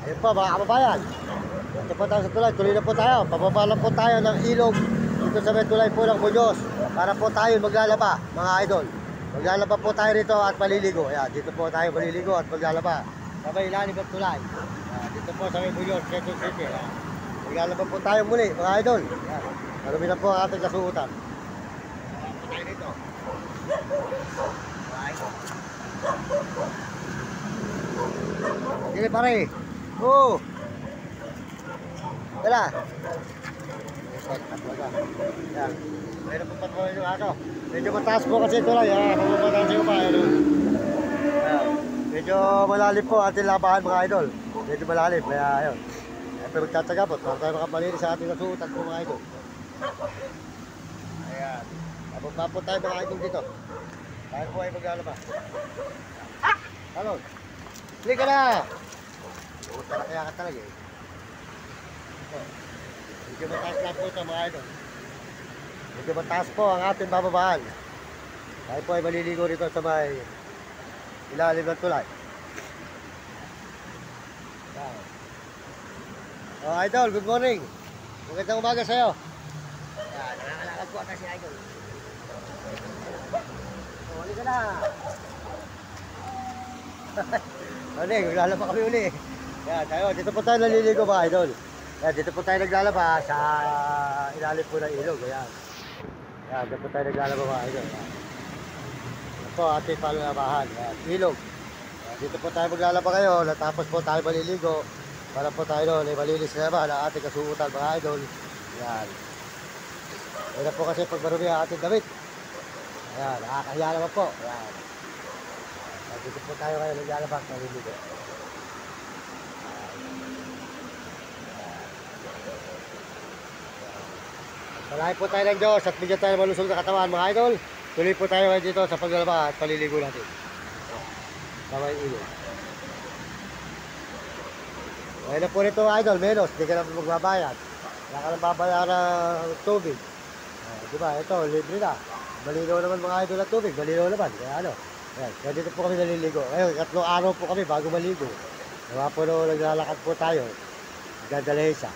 Ayun po mga kababayan. Ito po tayo sa tulay. Tuloy na po tayo. Pababa lang po tayo ng ilog dito sa may tulay po ng Muñoz. Para po tayo maglalaba mga idol. Maglalaba po tayo rito at maliligo. Ayan, dito po tayo maliligo at maglalaba. Sa may ilalim ng tulay. Ayan, dito po sa may Muñoz, Quezon City. Ayan. Maglalaba po tayo muli mga idol. Ayan. Marumi na po ang ating kasuutan. Ayan po tayo rito. Sige pare. Oo. Wala. Yan. Meron po patuloy yung aso. Medyo mataas po kasi ito lang. Pumapataas yung pa. Yan. Medyo malalim po ating labahan mga idol. Medyo malalim. Kaya yun. Pero magtataga po. Para tayo makapalinis sa ating kasuutan po mga idol. Ayan. Napagpa po tayo mga idol dito. Tayo po ay maglalaba. Halo. Huli ka na! Puta na kaya ka talaga eh. Medyo mataas lang po ito mga idol. Medyo mataas po ang ating bababaan. Tayo po ay maliligo rito sa may ilalim ng tulay. Oh idol, good morning. Magandang umaga sa'yo. Yan, nakakalakad po ata si idol. Huli ka na! Ano eh, maglalaba kami uli. Yan, tayo, dito po tayo naliligo mga idol. Yan, dito po tayo naglalaba sa ilalim po ng ilog. Ayan. Yan, dito po tayo naglalaba mga idol. Yan. Yan po, ating palalabahan. Yan, ilog. Yan, dito po tayo maglalaba kayo. Natapos po tayo maliligo. Para po tayo doon ay malinis na naman ang ating kasuutan mga idol. Yan. Yan po kasi pag marumi ang ating damit. Ayan, nakakahiya naman po. Yan. Dito po tayo ngayon naglalabas ng liligo. Salahin po tayo ng Diyos at bigyan tayo malusog na katawan mga idol. Tuloy po tayo ngayon dito sa paglalaba at paliligo natin. Kamay ilog. Ngayon na po nito idol, menos, hindi ka na magbabayad. Wala ka nang babayaran ng tubig. Diba, ito, libre na. Malinaw naman mga idol at tubig, malinaw naman. Kaya ano. Ayan, kaya dito po kami naliligo. Ngayon, 3 araw po kami bago maligo. Diba po nung naglalakad po tayo. Gandalesa.